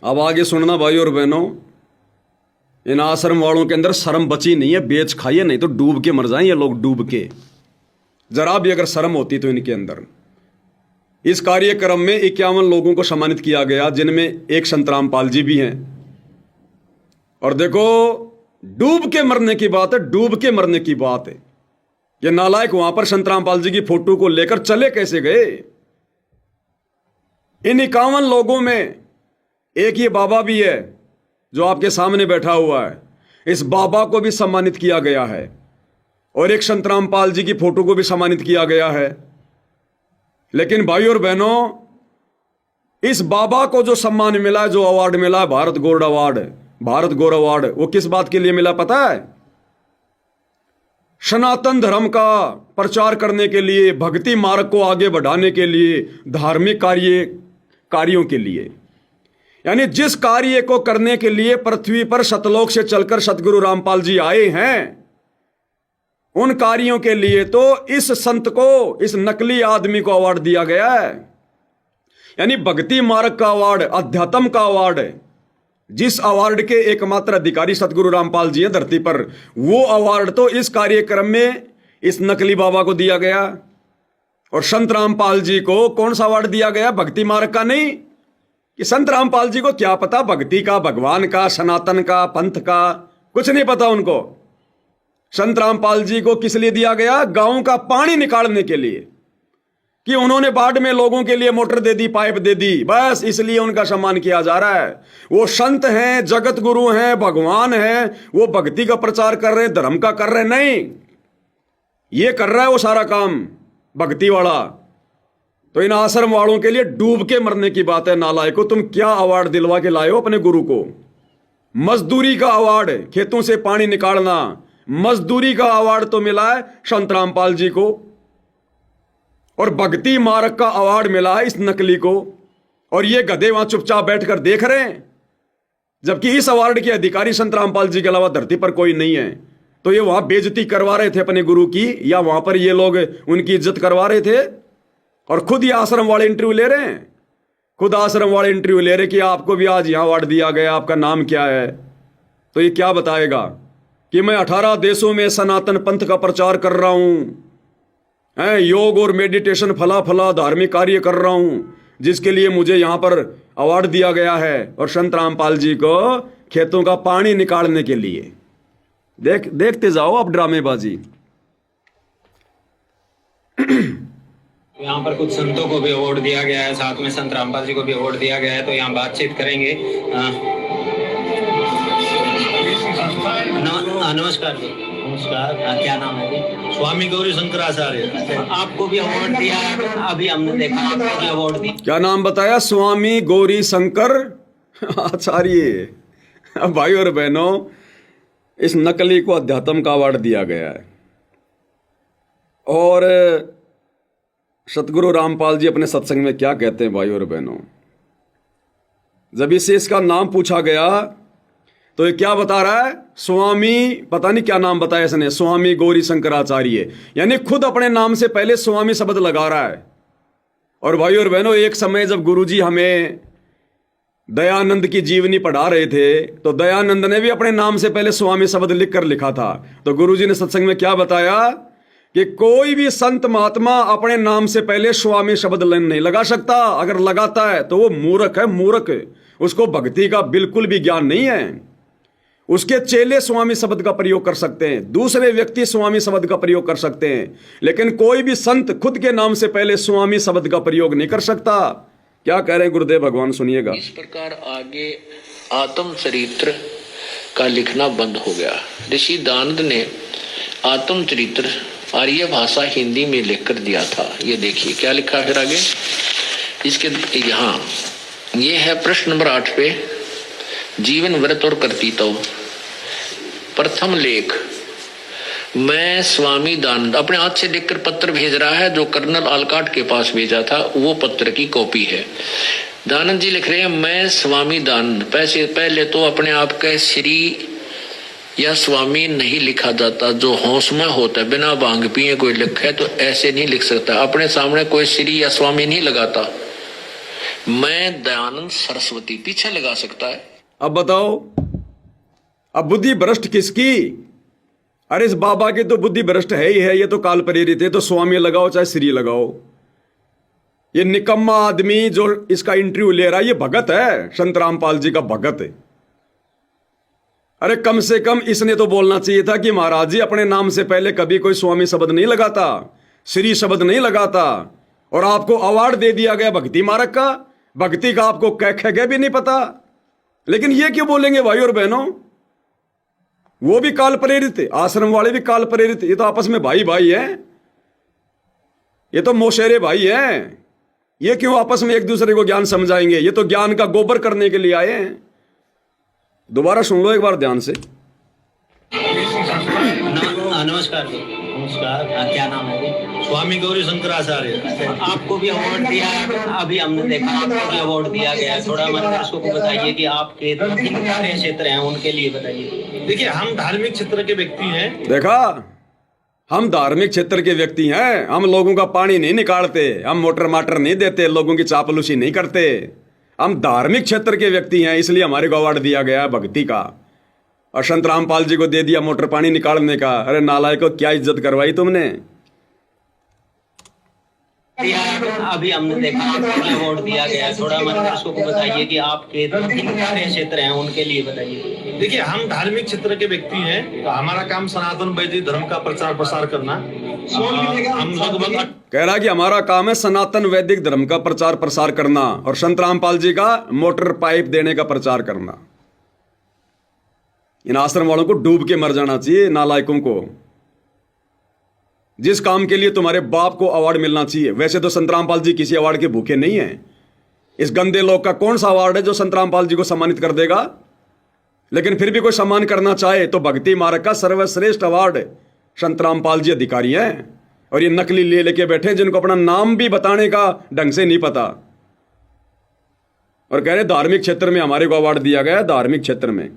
अब आगे सुनना भाई और बहनों, इन आश्रम वालों के अंदर शर्म बची नहीं है, बेच खाइए नहीं तो डूब के मर जाएं ये लोग, डूब के। जरा भी अगर शर्म होती तो इनके अंदर। इस कार्यक्रम में 51 लोगों को सम्मानित किया गया, जिनमें एक संत रामपाल जी भी हैं। और देखो, डूब के मरने की बात है, डूब के मरने की बात है। ये नालायक वहां पर संत रामपाल जी की फोटो को लेकर चले कैसे गए? इन 51 लोगों में एक ये बाबा भी है जो आपके सामने बैठा हुआ है। इस बाबा को भी सम्मानित किया गया है और एक संत रामपाल जी की फोटो को भी सम्मानित किया गया है। लेकिन भाई और बहनों, इस बाबा को जो सम्मान मिला है, जो अवार्ड मिला है, भारत गौरव अवार्ड, भारत गौरव अवार्ड, वो किस बात के लिए मिला पता है? सनातन धर्म का प्रचार करने के लिए, भक्ति मार्ग को आगे बढ़ाने के लिए, धार्मिक कार्यों के लिए। यानी जिस कार्य को करने के लिए पृथ्वी पर सतलोक से चलकर सतगुरु रामपाल जी आए हैं, उन कार्यों के लिए तो इस संत को, इस नकली आदमी को अवार्ड दिया गया है। यानी भक्ति मार्ग का अवार्ड, अध्यात्म का अवार्ड है। जिस अवार्ड के एकमात्र अधिकारी सतगुरु रामपाल जी हैं धरती पर, वो अवार्ड तो इस कार्यक्रम में इस नकली बाबा को दिया गया। और संत रामपाल जी को कौन सा अवार्ड दिया गया? भक्ति मार्ग का नहीं। कि संत रामपाल जी को क्या पता भक्ति का, भगवान का, सनातन का, पंथ का, कुछ नहीं पता उनको। संत रामपाल जी को किस लिए दिया गया? गांव का पानी निकालने के लिए, कि उन्होंने बाढ़ में लोगों के लिए मोटर दे दी, पाइप दे दी, बस इसलिए उनका सम्मान किया जा रहा है। वो संत हैं, जगत गुरु हैं, भगवान हैं, वो भक्ति का प्रचार कर रहे हैं, धर्म का कर रहे हैं? नहीं, ये कर रहा है वो सारा काम भक्ति वाला। तो इन आश्रम वालों के लिए डूब के मरने की बात है। नालायको, तुम क्या अवार्ड दिलवा के लाए हो अपने गुरु को? मजदूरी का अवार्ड, खेतों से पानी निकालना, मजदूरी का अवार्ड तो मिला है संत रामपाल जी को, और भक्ति मार्ग का अवार्ड मिला है इस नकली को। और ये गधे वहां चुपचाप बैठकर देख रहे हैं, जबकि इस अवार्ड के अधिकारी संत रामपाल जी के अलावा धरती पर कोई नहीं है। तो ये वहां बेइज्जती करवा रहे थे अपने गुरु की, या वहां पर ये लोग उनकी इज्जत करवा रहे थे? और खुद ये आश्रम वाले इंटरव्यू ले रहे हैं, खुद आश्रम वाले इंटरव्यू ले रहे कि आपको भी आज यहां अवार्ड दिया गया, आपका नाम क्या है? तो ये क्या बताएगा कि मैं 18 देशों में सनातन पंथ का प्रचार कर रहा हूं, योग और मेडिटेशन फला फला धार्मिक कार्य कर रहा हूं, जिसके लिए मुझे यहां पर अवार्ड दिया गया है। और संत रामपाल जी को खेतों का पानी निकालने के लिए। देखते जाओ आप ड्रामेबाजी। यहाँ पर कुछ संतों को भी अवार्ड दिया गया है, साथ में संत रामपाल जी को भी अवार्ड दिया गया है। तो यहाँ बातचीत करेंगे। नमस्कार जी। नमस्कार। क्या नाम है जी? स्वामी गौरी शंकराचार्य। आपको भी अवार्ड दिया है, अभी हमने देखा आपको भी अवार्ड दिया। क्या नाम बताया? स्वामी गौरी शंकर आचार्य। भाई और बहनों, इस नकली को अध्यात्म का अवार्ड दिया गया है। और सतगुरु रामपाल जी अपने सत्संग में क्या कहते हैं भाई और बहनों? जब इसे इसका नाम पूछा गया तो ये क्या बता रहा है? स्वामी, पता नहीं क्या नाम बताया इसने, स्वामी गौरी शंकराचार्य। यानी खुद अपने नाम से पहले स्वामी शब्द लगा रहा है। और भाई और बहनों, एक समय जब गुरुजी हमें दयानंद की जीवनी पढ़ा रहे थे, तो दयानंद ने भी अपने नाम से पहले स्वामी शब्द लिखकर लिखा था। तो गुरुजी ने सत्संग में क्या बताया कि कोई भी संत महात्मा अपने नाम से पहले स्वामी शब्द नहीं लगा सकता। अगर लगाता है तो वो मूर्ख है, मूर्ख। उसको भक्ति का बिल्कुल भी ज्ञान नहीं है। उसके चेले स्वामी शब्द का प्रयोग कर सकते हैं, दूसरे व्यक्ति स्वामी शब्द का प्रयोग कर सकते हैं, लेकिन कोई भी संत खुद के नाम से पहले स्वामी शब्द का प्रयोग नहीं कर सकता। क्या कह रहे हैं गुरुदेव भगवान, सुनिएगा। इस प्रकार आगे आत्म चरित्र का लिखना बंद हो गया। ऋषि दानंद ने आत्म चरित्र आर्य भाषा हिंदी में लिखकर दिया था। ये देखिए क्या लिखा फिर आगे इसके यहाँ। ये है प्रश्न नंबर 8 पे, जीवन व्रत और कर्तव्य। प्रथम लेख, मैं स्वामी दानंद अपने हाथ से लिखकर पत्र भेज रहा है, जो कर्नल आलकाट के पास भेजा था वो पत्र की कॉपी है। दानंद जी लिख रहे हैं, मैं स्वामी दानंद। पहले तो अपने आप का श्री या स्वामी नहीं लिखा जाता, जो होश में होता है। बिना भांग पिए कोई लिखे तो ऐसे नहीं लिख सकता। अपने सामने कोई श्री या स्वामी नहीं लगाता। मैं दयानंद सरस्वती पीछे लगा सकता है। अब बताओ, अब बुद्धि भ्रष्ट किसकी? अरे इस बाबा की तो बुद्धि भ्रष्ट है ही है, ये तो काल प्रेरित है, तो स्वामी लगाओ चाहे श्री लगाओ। ये निकम्मा आदमी जो इसका इंटरव्यू ले रहा है, ये भगत है, संत रामपाल जी का भगत है। अरे कम से कम इसने तो बोलना चाहिए था कि महाराज जी अपने नाम से पहले कभी कोई स्वामी शब्द नहीं लगाता, श्री शब्द नहीं लगाता, और आपको अवार्ड दे दिया गया भक्ति मारक का। भक्ति का आपको कह भी नहीं पता, लेकिन ये क्यों बोलेंगे भाई और बहनों? वो भी काल प्रेरित है, आश्रम वाले भी काल प्रेरित, ये तो आपस में भाई भाई है, ये तो मोशेरे भाई हैं। ये क्यों आपस में एक दूसरे को ज्ञान समझाएंगे? ये तो ज्ञान का गोबर करने के लिए आए हैं। दोबारा सुन लो एक बार ध्यान से। नमस्कार जी। नमस्कार। क्या नाम है जी? स्वामी गौरी शंकराचार्य। आपको भी अवार्ड दिया, अभी हमने देखा आपको भी अवार्ड दिया गया। थोड़ा हमारे दर्शकों को बताइए कि आपके किन कार्य क्षेत्र हैं, उनके लिए बताइए। देखिए, हम धार्मिक क्षेत्र के व्यक्ति हैं। देखा, हम धार्मिक क्षेत्र के व्यक्ति हैं। हम लोगों का पानी नहीं निकालते, हम मोटर माटर नहीं देते, लोगों की चापलूसी नहीं करते। हम धार्मिक क्षेत्र के व्यक्ति हैं, इसलिए हमारे को अवार्ड दिया गया है भक्ति का। और संत रामपाल जी को दे दिया मोटर पानी निकालने का। अरे नालायकों, क्या इज्जत करवाई तुमने? अभी हमने देखा आपको भी अवार्ड दिया गया। थोड़ा हमारे दर्शकों को बताइए कि आपके किन कार्य क्षेत्र हैं, उनके लिए बताइए। देखिए, हम धार्मिक क्षेत्र के व्यक्ति हैं, तो हमारा काम सनातन वैदिक धर्म का प्रचार प्रसार करना। हम लगभग कह रहा कि हमारा काम है सनातन वैदिक धर्म का प्रचार प्रसार करना, और संत रामपाल जी का मोटर पाइप देने का प्रचार करना। इन आश्रम वालों को डूब के मर जाना चाहिए, नालायकों को। जिस काम के लिए तुम्हारे बाप को अवार्ड मिलना चाहिए। वैसे तो संत रामपाल जी किसी अवार्ड के भूखे नहीं हैं। इस गंदे लोग का कौन सा अवार्ड है जो संत रामपाल जी को सम्मानित कर देगा? लेकिन फिर भी कोई सम्मान करना चाहे तो भक्ति मार्ग का सर्वश्रेष्ठ अवार्ड संत रामपाल जी अधिकारी हैं। और ये नकली ले लेके बैठे जिनको अपना नाम भी बताने का ढंग से नहीं पता, और कह रहे धार्मिक क्षेत्र में हमारे को अवार्ड दिया गया। धार्मिक क्षेत्र में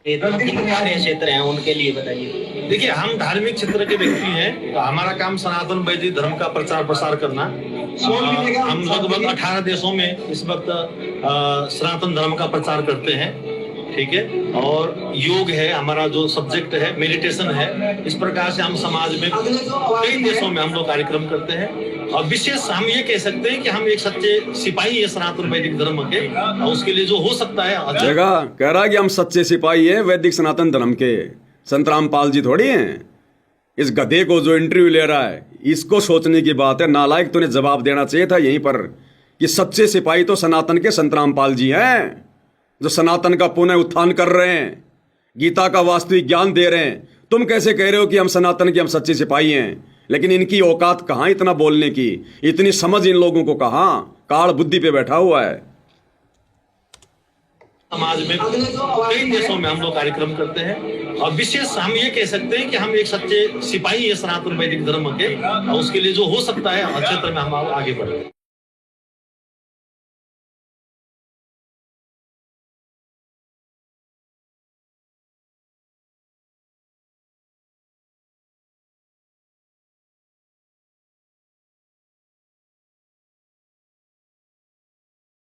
किन कार्य क्षेत्र हैं, उनके लिए बताइए। देखिए, हम धार्मिक क्षेत्र के व्यक्ति हैं, तो हमारा काम सनातन वैदिक धर्म का प्रचार प्रसार करना। हम लगभग 18 देशों में इस वक्त सनातन धर्म का प्रचार करते हैं। ठीक है, और योग है हमारा जो सब्जेक्ट है, मेडिटेशन है। इस प्रकार से हम समाज में कई देशों में हम लोग कार्यक्रम करते हैं। और विशेष हम ये कह सकते हैं कि हम एक सच्चे सिपाही है सनातन वैदिक धर्म के, और उसके लिए जो हो सकता है। जगह कह रहा कि हम सच्चे सिपाही हैं वैदिक सनातन धर्म के। संत रामपाल जी थोड़ी हैं। इस गधे को जो इंटरव्यू ले रहा है, इसको सोचने की बात है। नालायक, तूने जवाब देना चाहिए था यहीं पर कि सच्चे सिपाही तो सनातन के संत रामपाल जी हैं, जो सनातन का पुनः उत्थान कर रहे हैं, गीता का वास्तविक ज्ञान दे रहे हैं। तुम कैसे कह रहे हो कि हम सनातन के, हम सच्चे सिपाही हैं? लेकिन इनकी औकात कहाँ इतना बोलने की, इतनी समझ इन लोगों को कहाँ? काल बुद्धि पे बैठा हुआ है। समाज में कई देशों में हम लोग कार्यक्रम करते हैं। और विशेष हम ये कह सकते हैं कि हम एक सच्चे सिपाही है सनातन वैदिक धर्म के, और उसके लिए जो हो सकता है क्षेत्र में हम आगे बढ़े।